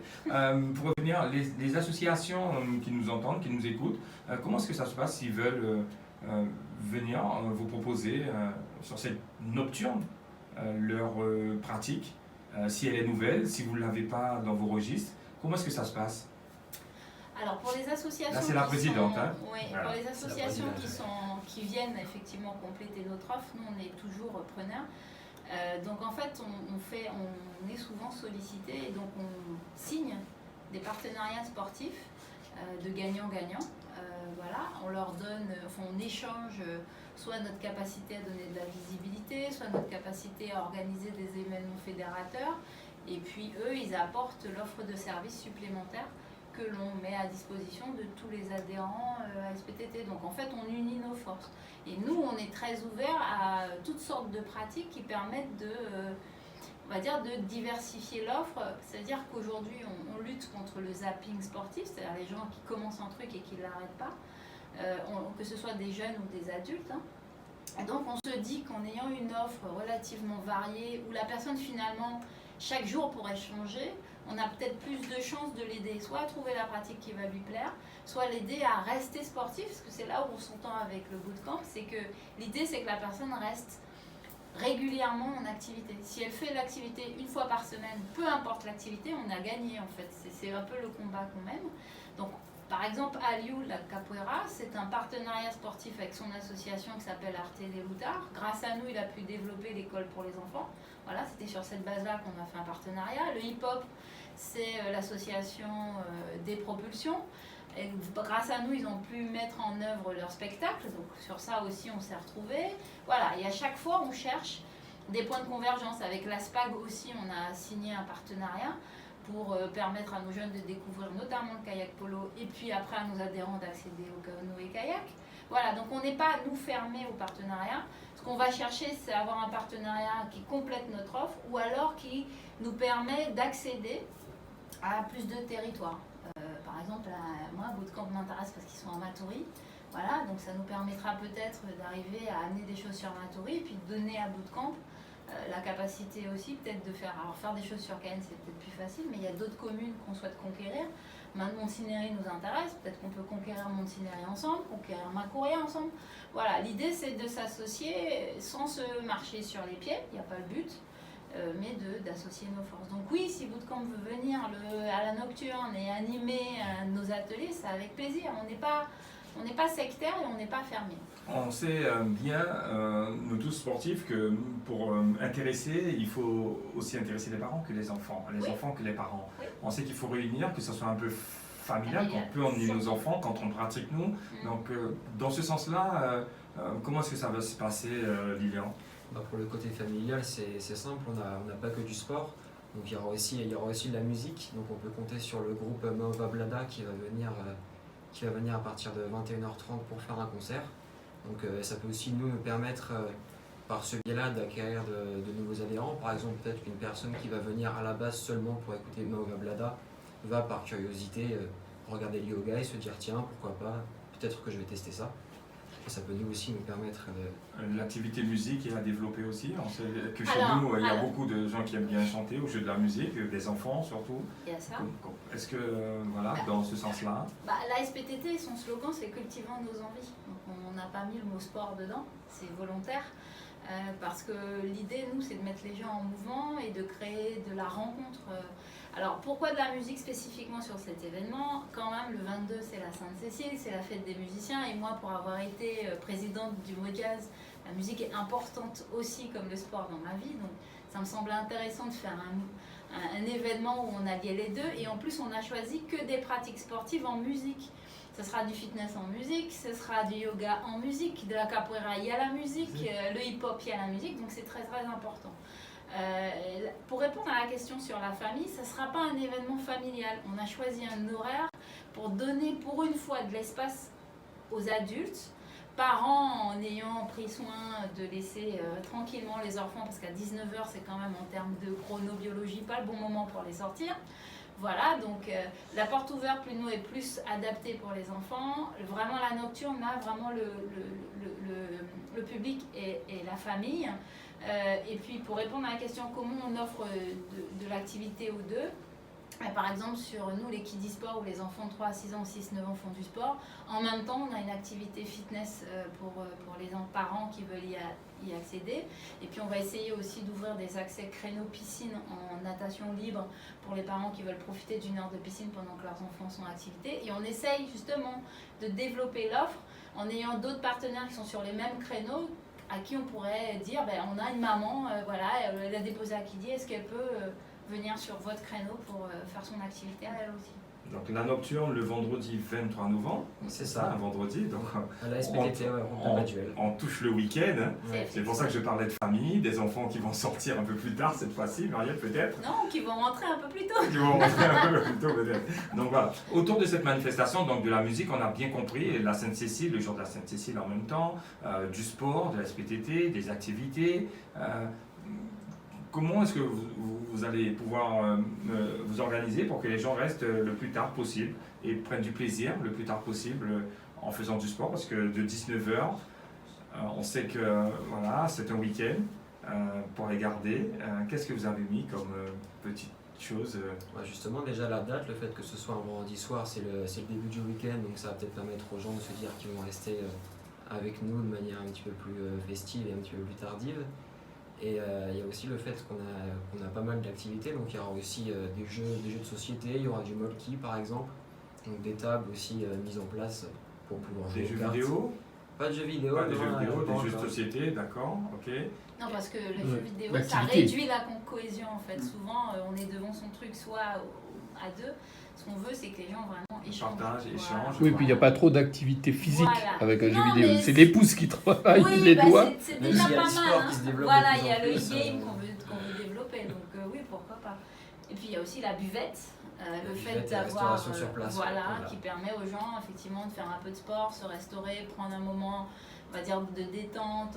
Pour revenir, les associations qui nous entendent, qui nous écoutent, comment est-ce que ça se passe s'ils veulent venir vous proposer sur cette nocturne leur pratique, si elle est nouvelle, si vous ne l'avez pas dans vos registres, comment est-ce que ça se passe? Alors pour les associations, là c'est la présidente, oui, voilà. Pour les associations qui viennent effectivement compléter notre offre, nous on est toujours preneurs. Donc en fait on est souvent sollicité et donc on signe des partenariats sportifs de gagnant-gagnant. Voilà, on leur donne, enfin on échange soit notre capacité à donner de la visibilité, soit notre capacité à organiser des événements fédérateurs. Et puis eux, ils apportent l'offre de services supplémentaires que l'on met à disposition de tous les adhérents à SPTT. Donc en fait, on unit nos forces. Et nous, on est très ouverts à toutes sortes de pratiques qui permettent de, on va dire, de diversifier l'offre. C'est-à-dire qu'aujourd'hui, on lutte contre le zapping sportif, c'est-à-dire les gens qui commencent un truc et qui ne l'arrêtent pas, que ce soit des jeunes ou des adultes. Et donc on se dit qu'en ayant une offre relativement variée, où la personne finalement, chaque jour pourrait changer, on a peut-être plus de chances de l'aider, soit à trouver la pratique qui va lui plaire, soit l'aider à rester sportif, parce que c'est là où on s'entend avec le bootcamp, c'est que l'idée c'est que la personne reste régulièrement en activité. Si elle fait l'activité une fois par semaine, peu importe l'activité, on a gagné en fait. C'est un peu le combat qu'on mène. Donc par exemple, Aliou, la capoeira, c'est un partenariat sportif avec son association qui s'appelle Arte de Lutar. Grâce à nous, il a pu développer l'école pour les enfants. Voilà, c'était sur cette base-là qu'on a fait un partenariat. Le hip-hop, c'est l'association des propulsions. Et grâce à nous, ils ont pu mettre en œuvre leur spectacle. Donc sur ça aussi, on s'est retrouvés. Voilà, et à chaque fois, on cherche des points de convergence. Avec la SPAG aussi, on a signé un partenariat pour permettre à nos jeunes de découvrir notamment le kayak polo et puis après à nos adhérents d'accéder au canoë kayak. Voilà, donc on n'est pas, nous, fermés au partenariat. Ce qu'on va chercher, c'est avoir un partenariat qui complète notre offre ou alors qui nous permet d'accéder à plus de territoires. Par exemple, moi, Bootcamp m'intéresse parce qu'ils sont en Matoury. Voilà, donc ça nous permettra peut-être d'arriver à amener des choses sur Matoury et puis de donner à Bootcamp la capacité aussi peut-être de faire, alors faire des choses sur Cayenne c'est peut-être plus facile, mais il y a d'autres communes qu'on souhaite conquérir. Maintenant, Montsinéry nous intéresse, peut-être qu'on peut conquérir Montsinéry ensemble, conquérir Macouria ensemble. Voilà, l'idée c'est de s'associer sans se marcher sur les pieds, il n'y a pas le but, mais d'associer nos forces. Donc oui, si Bootcamp veut venir à la nocturne et animer nos ateliers, c'est avec plaisir. On n'est pas sectaire et on n'est pas fermé. On sait bien, nous tous sportifs, que pour intéresser, il faut aussi intéresser les parents que les enfants, les enfants que les parents. Oui. On sait qu'il faut réunir, que ce soit un peu familial, qu'on peut emmener nos enfants quand on pratique nous. Donc dans ce sens-là, comment est-ce que ça va se passer, Lilian? Pour le côté familial, c'est simple, on n'a pas que du sport. Donc il y aura aussi de la musique. Donc on peut compter sur le groupe Maova Blada qui va venir à partir de 21h30 pour faire un concert. Donc ça peut aussi nous permettre par ce biais-là d'acquérir de nouveaux adhérents. Par exemple, peut-être qu'une personne qui va venir à la base seulement pour écouter Maova Blada va par curiosité regarder le yoga et se dire tiens, pourquoi pas, peut-être que je vais tester ça. Et ça peut nous aussi nous permettre l'activité musique est à développer aussi. On sait que chez nous, il y a beaucoup de gens qui aiment bien chanter au jeu de la musique, des enfants surtout. Il y a ça. Est-ce que, dans ce sens-là la SPTT, son slogan, c'est cultivant nos envies. Donc on n'a pas mis le mot sport dedans, c'est volontaire. Parce que l'idée, nous, c'est de mettre les gens en mouvement et de créer de la rencontre. Alors, pourquoi de la musique spécifiquement sur cet événement? Quand même, le 22, c'est la Sainte-Cécile, c'est la fête des musiciens. Et moi, pour avoir été présidente du Mojazz, la musique est importante aussi comme le sport dans ma vie. Donc, ça me semblait intéressant de faire un événement où on alliait les deux. Et en plus, on a choisi que des pratiques sportives en musique. Ce sera du fitness en musique, ce sera du yoga en musique, de la capoeira, il y a la musique, le hip-hop, il y a la musique, donc c'est très très important. Pour répondre à la question sur la famille, ce ne sera pas un événement familial. On a choisi un horaire pour donner pour une fois de l'espace aux adultes, parents, en ayant pris soin de laisser tranquillement les enfants, parce qu'à 19h, c'est quand même en termes de chronobiologie pas le bon moment pour les sortir. Voilà, donc la porte ouverte plus nous est plus adaptée pour les enfants. Vraiment la nocturne, là, vraiment le public et la famille. Et puis pour répondre à la question comment on offre de l'activité aux deux, par exemple sur nous les Kids Sport où les enfants de 3 à 6 ans, 6-9 ans font du sport, en même temps on a une activité fitness pour les parents qui veulent y accéder. Et puis on va essayer aussi d'ouvrir des accès créneaux piscine en natation libre pour les parents qui veulent profiter d'une heure de piscine pendant que leurs enfants sont en activité. Et on essaye justement de développer l'offre en ayant d'autres partenaires qui sont sur les mêmes créneaux à qui on pourrait dire on a une maman, voilà, elle a déposé à Kiddy, est-ce qu'elle peut venir sur votre créneau pour faire son activité à elle aussi. Donc la nocturne le vendredi 23 novembre, C'est ça. un vendredi, donc À la SPTT, on touche le week-end. Hein. Ouais. C'est pour ça que je parlais de famille, des enfants qui vont sortir un peu plus tard cette fois-ci, Marielle peut-être. Non, qui vont rentrer un peu plus tôt. Qui vont rentrer un peu plus tôt peut-être. Donc voilà, autour de cette manifestation, donc de la musique, on a bien compris, la Sainte-Cécile, le jour de la Sainte-Cécile en même temps, du sport, de la SPTT, des activités. Comment est-ce que vous allez pouvoir vous organiser pour que les gens restent le plus tard possible et prennent du plaisir le plus tard possible en faisant du sport? Parce que de 19h, on sait que voilà, c'est un week-end pour les garder. Qu'est-ce que vous avez mis comme petite chose Justement, déjà la date, le fait que ce soit un vendredi soir, c'est le début du week-end, donc ça va peut-être permettre aux gens de se dire qu'ils vont rester avec nous de manière un petit peu plus festive et un petit peu plus tardive. Et il y a aussi le fait qu'on a pas mal d'activités, donc il y aura aussi des jeux de société, il y aura du molki par exemple, donc des tables aussi mises en place pour pouvoir jouer. Des jeux cartes. vidéo? Pas de jeux vidéo, Pas des jeux vidéo, des jeux de encore. société, d'accord, ok. Non, parce que les jeux vidéo, ça L'activité. réduit la cohésion en fait. Souvent, on est devant son truc soit à deux. Ce qu'on veut, c'est que les gens vraiment échangent. Partagent, échangent. Oui, puis il n'y a pas trop d'activité physique Voilà. avec un jeu Non, vidéo. mais C'est les pouces qui travaillent, Oui, les bah, doigts. c'est Même déjà s'il y a pas l'e-sport mal. qui se Hein. développe Voilà, de il plus y a en le plus, e-game qu'on veut développer. Donc oui, pourquoi pas. Et puis il y a aussi la buvette. Le fait buvette et la d'avoir restauration sur place, voilà, voilà. qui permet aux gens effectivement de faire un peu de sport, se restaurer, prendre un moment, on va dire, de détente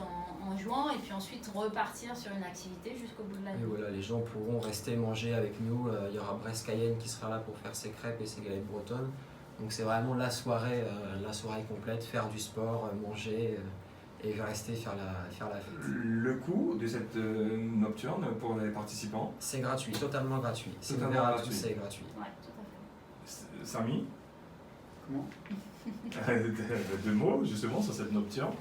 en jouant et puis ensuite repartir sur une activité jusqu'au bout de la Et nuit. voilà, les gens pourront rester manger avec nous. Il y aura Brest Cayenne qui sera là pour faire ses crêpes et ses galettes bretonnes. Donc c'est vraiment la soirée complète, faire du sport, manger et rester faire la fête. Le coût de cette nocturne pour les participants? C'est gratuit, totalement gratuit. C'est Totalement ouvert à gratuit. tous, c'est gratuit. Ouais, tout à fait. Samy? Comment? Deux mots justement sur cette nocturne.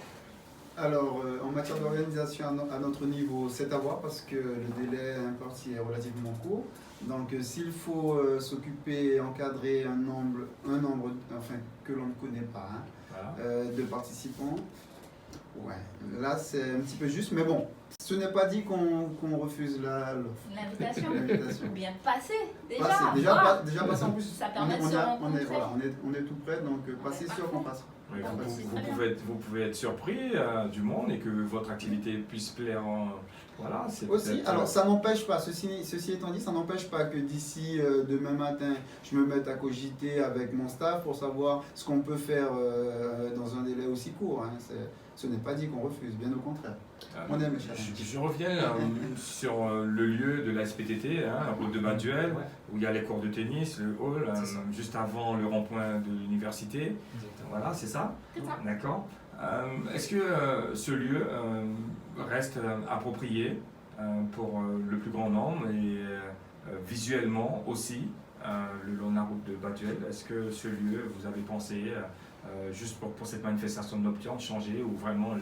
Alors, en matière d'organisation à notre niveau, c'est à voir parce que le délai imparti est relativement court. Donc, s'il faut s'occuper, encadrer un nombre enfin, que l'on ne connaît pas, hein, Voilà. de participants, ouais, là c'est un petit peu juste, mais bon, ce n'est pas dit qu'on refuse l'offre. L'invitation. L'invitation. Ou bien passer déjà. Passer, voir. déjà passer en plus. Ça permet de se rencontrer. On est tout près, donc passer sûr qu'on passe. Oui, Ah, bah, c'est vous très pouvez être surpris du monde et que votre activité puisse plaire. Voilà, c'est Aussi, peut-être, alors ça n'empêche pas, ceci étant dit, ça n'empêche pas que d'ici demain matin, je me mette à cogiter avec mon staff pour savoir ce qu'on peut faire dans un délai aussi court. Hein. Ce n'est pas dit qu'on refuse, bien au contraire. On aime les challenges. Je reviens sur le lieu de la SPTT, hein, route de Baduel, Ouais, où il y a les cours de tennis, le hall, C'est ça. juste avant le rond-point de l'université. exactement. Voilà, c'est ça? C'est ça. D'accord. Est-ce que ce lieu reste approprié pour le plus grand nombre et visuellement aussi le long de la route de Baduel? Est-ce que ce lieu, vous avez pensé, juste pour cette manifestation de nocturne, changer ou vraiment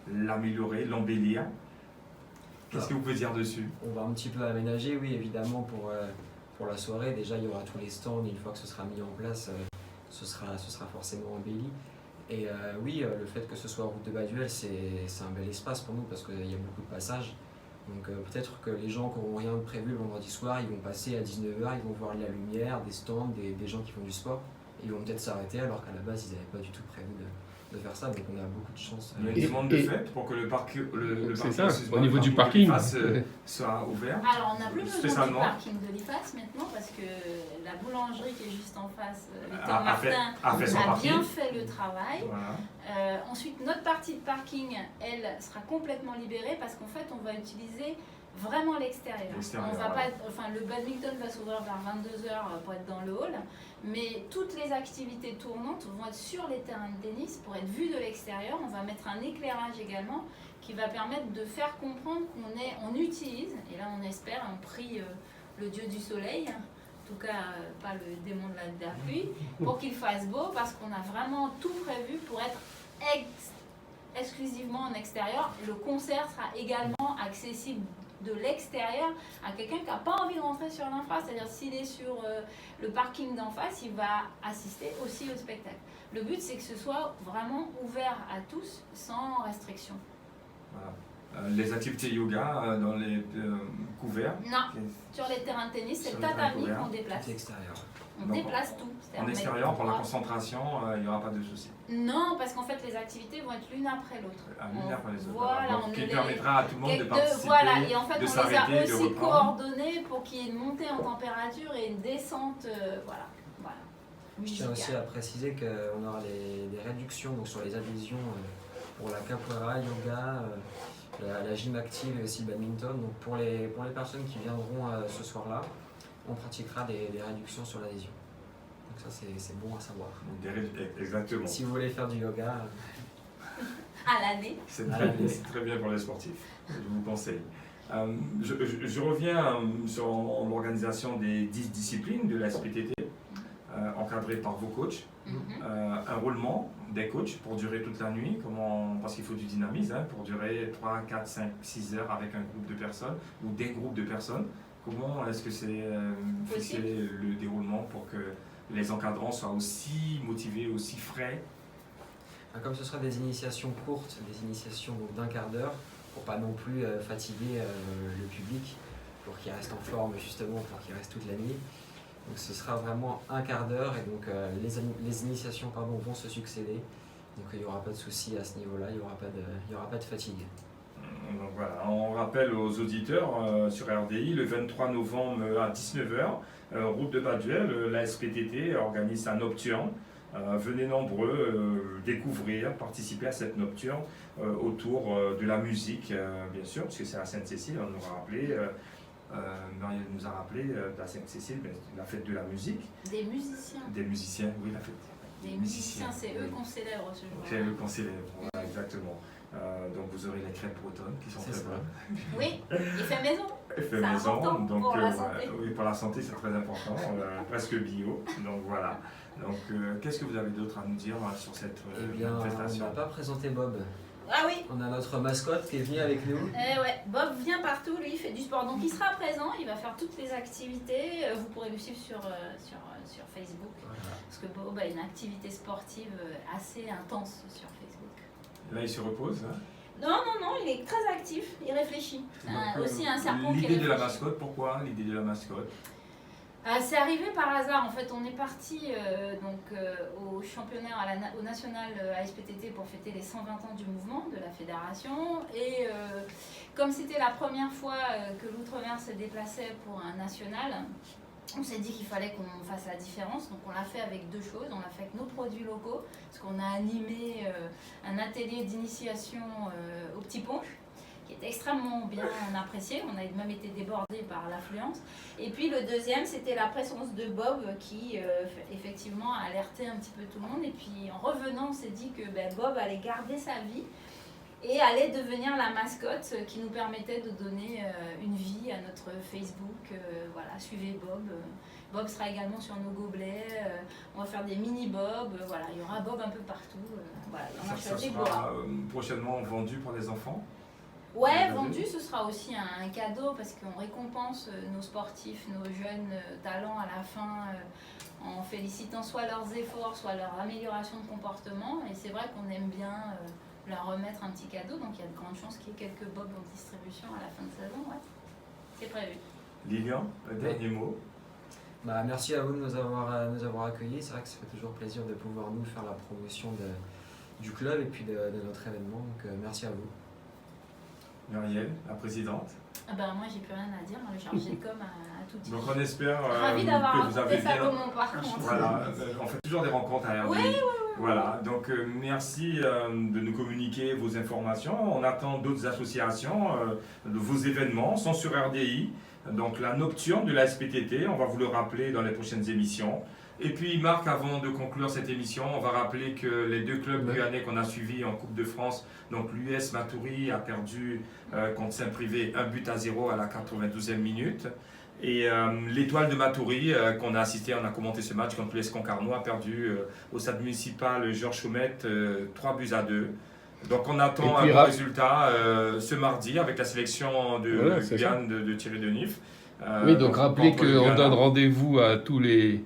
l'améliorer, l'embellir? Qu'est-ce que vous pouvez dire dessus? On va un petit peu aménager, oui, évidemment, pour la soirée. Déjà, il y aura tous les stands. Une fois que ce sera mis en place, ce sera forcément embelli. Et oui, le fait que ce soit route de Baduel, c'est un bel espace pour nous parce qu'il y a beaucoup de passages. Donc peut-être que les gens qui n'auront rien de prévu le vendredi soir, ils vont passer à 19h, ils vont voir de la lumière, des stands, des gens qui font du sport. Et ils vont peut-être s'arrêter alors qu'à la base, ils n'avaient pas du tout prévu de faire ça. Donc on a beaucoup de chance. Il y a une demande de fait pour que le parking, C'est ça, au niveau du parking. soit ouvert. Alors, on n'a plus besoin du Spécialement. parking de l'IFAS maintenant parce que la boulangerie qui est juste en face, Victor A fait Martin, son a parking. bien fait le travail. Voilà. Ensuite, notre partie de parking, elle, sera complètement libérée parce qu'en fait, on va utiliser vraiment l'extérieur. L'extérieur, On va voilà. pas, enfin, le badminton va s'ouvrir vers 22h pour être dans le hall, mais toutes les activités tournantes vont être sur les terrains de tennis pour être vues de l'extérieur. On va mettre un éclairage également qui va permettre de faire comprendre on utilise, et là on espère, on prie le dieu du soleil, en tout cas pas le démon de la pluie, pour qu'il fasse beau, parce qu'on a vraiment tout prévu pour être exclusivement en extérieur. Le concert sera également accessible de l'extérieur à quelqu'un qui n'a pas envie de rentrer sur l'infra, c'est-à-dire s'il est sur le parking d'en face, il va assister aussi au spectacle. Le but, c'est que ce soit vraiment ouvert à tous, sans restriction. Voilà. Les activités yoga dans les couverts. Non, sur les terrains de tennis, c'est Sur le les terrains tatami couverts. qu'on déplace. C'est extérieur. On Donc, déplace tout. En extérieur, pour la concentration, il n'y aura pas de souci. Non, parce qu'en fait, les activités vont être l'une après l'autre. L'une après les autres. Voilà, Donc, on qui les- permettra à tout le monde de Quelques- participer, voilà, et en fait, de on les s'arrêter, a de aussi reprendre. coordonnés pour qu'il y ait une montée en température et une descente, voilà. Je tiens aussi à préciser qu'on aura des réductions donc, sur les adhésions pour la capoeira, yoga, la gym active et aussi le badminton. Donc pour les personnes qui viendront ce soir-là, on pratiquera des réductions sur l'adhésion. Donc ça c'est bon à savoir. Exactement. Si vous voulez faire du yoga, À l'année. C'est très bien pour les sportifs, je vous conseille. Je reviens sur l'organisation des 10 disciplines de la SPTT, encadrées par vos coachs. Un roulement des coachs pour durer toute la nuit, parce qu'il faut du dynamisme, pour durer 3, 4, 5, 6 heures avec un groupe de personnes ou des groupes de personnes. Comment est-ce que c'est fixé le déroulement pour que les encadrants soient aussi motivés, aussi frais? comme ce sera des initiations courtes, des initiations d'un quart d'heure, pour pas non plus fatiguer le public, pour qu'il reste en forme justement, pour qu'il reste toute la nuit. Donc ce sera vraiment un quart d'heure et donc les initiations vont se succéder. Donc il n'y aura pas de souci à ce niveau-là, il n'y aura pas de fatigue. Donc voilà, on rappelle aux auditeurs sur RDI, le 23 novembre à 19h, route de Baduel, la SPTT organise un nocturne. Venez nombreux découvrir, participer à cette nocturne autour de la musique, bien sûr, parce que c'est à Sainte-Cécile, on nous a rappelé. Marielle nous a rappelé la Sainte-Cécile, la fête de la musique. Des musiciens. Des musiciens, oui, la fête. Des musiciens, c'est eux qu'on célèbre ce jour-là. C'est eux qu'on célèbre, voilà, exactement. Donc vous aurez les crêpes bretonnes qui sont très bonnes. Oui, il fait maison. Il fait C'est maison, important donc pour la santé. oui, pour la santé c'est très important, presque bio. Donc voilà. Donc qu'est-ce que vous avez d'autre à nous dire sur cette Eh bien, manifestation? on n'a pas présenté Bob. Ah oui. On a notre mascotte qui est venu avec nous. Eh ouais, Bob vient partout, lui, il fait du sport. Donc il sera présent, il va faire toutes les activités. Vous pourrez le suivre sur Facebook. Voilà. Parce que Bob a une activité sportive assez intense sur Facebook. Là il se repose. Hein. Non, il est très actif, il réfléchit. C'est aussi un serpent qui L'idée de la réfléchit. mascotte, pourquoi l'idée de la mascotte? C'est arrivé par hasard. En fait, on est parti au championnat au national ASPTT pour fêter les 120 ans du mouvement de la fédération. Et comme c'était la première fois que l'Outre-mer se déplaçait pour un national, on s'est dit qu'il fallait qu'on fasse la différence. Donc on l'a fait avec deux choses. On l'a fait avec nos produits locaux, parce qu'on a animé un atelier d'initiation au Petit Ponche, qui est extrêmement bien apprécié. On a même été débordé par l'affluence. Et puis le deuxième, c'était la présence de Bob qui effectivement a alerté un petit peu tout le monde. Et puis en revenant, on s'est dit que Bob allait garder sa vie et allait devenir la mascotte qui nous permettait de donner une vie à notre Facebook. Voilà, suivez Bob. Bob sera également sur nos gobelets. On va faire des mini-Bob. Voilà, il y aura Bob un peu partout. Voilà, on a Ça choisi sera prochainement vendu pour les enfants? Ouais, vendu, ce sera aussi un cadeau parce qu'on récompense nos sportifs, nos jeunes talents à la fin en félicitant soit leurs efforts, soit leur amélioration de comportement. Et c'est vrai qu'on aime bien leur remettre un petit cadeau, donc il y a de grandes chances qu'il y ait quelques bobs en distribution à la fin de saison. Ouais, c'est prévu. Lilian, un dernier mot? Merci à vous de nous avoir accueillis. C'est vrai que ça fait toujours plaisir de pouvoir nous faire la promotion du club et puis de notre événement. Donc merci à vous. Muriel, la présidente. Ah ben, moi, j'ai plus rien à dire. Le chargé de com a tout dit. Donc on espère Ravi d'avoir que vous avez raconté ça bien... comme mon parcours. Voilà, on fait toujours des rencontres à RDI. Oui. Voilà, donc merci de nous communiquer vos informations. On attend d'autres associations, de vos événements sont sur RDI. Donc la nocturne de la SPTT, on va vous le rappeler dans les prochaines émissions. Et puis Marc, avant de conclure cette émission, on va rappeler que les deux clubs guyanais qu'on a suivis en Coupe de France, donc l'US Matoury a perdu contre Saint-Privé 1-0 à la 92e minute. Et l'Étoile de Matoury, qu'on a assisté, on a commenté ce match contre l'US Concarneau, a perdu au stade municipal Georges Chaumette 3-2. Donc on attend un bon résultat ce mardi avec la sélection de Guyane de Thierry Denif. Oui, donc rappelez qu'on donne rendez-vous à tous les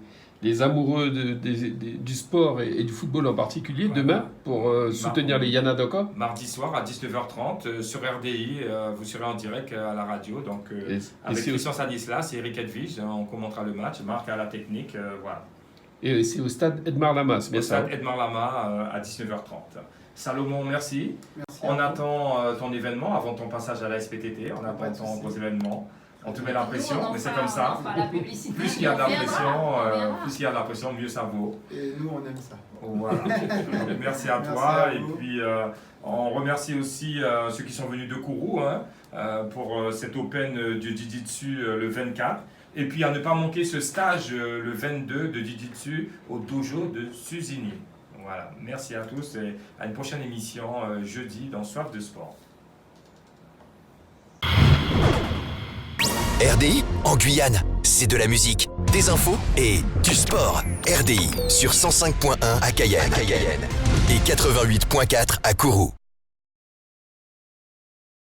amoureux du sport et du football en particulier demain pour soutenir les Yanadoka. Mardi soir à 19h30 sur RDI, vous serez en direct à la radio. Donc, avec Christian Stanislas et Eric Edwige, on commentera le match. Marc à la technique. Voilà. Et c'est au stade Edmar Lama, c'est bien ça? Au stade Edmar Lama à 19h30. Salomon, merci. On attend ton événement avant ton passage à la SPTT. On attend ton gros événement. On te met la pression, mais c'est comme ça. Plus il y a de la pression, mieux ça vaut. Et nous, on aime ça. Voilà. Merci à toi. Et puis, on remercie aussi ceux qui sont venus de Kourou pour cet Open du Jiu-Jitsu le 24. Et puis, à ne pas manquer ce stage le 22 de Jiu-Jitsu au dojo de Suzini. Voilà. Merci à tous et à une prochaine émission jeudi dans Soif de Sport. RDI en Guyane, c'est de la musique, des infos et du sport. RDI sur 105.1 à Cayenne et 88.4 à Kourou.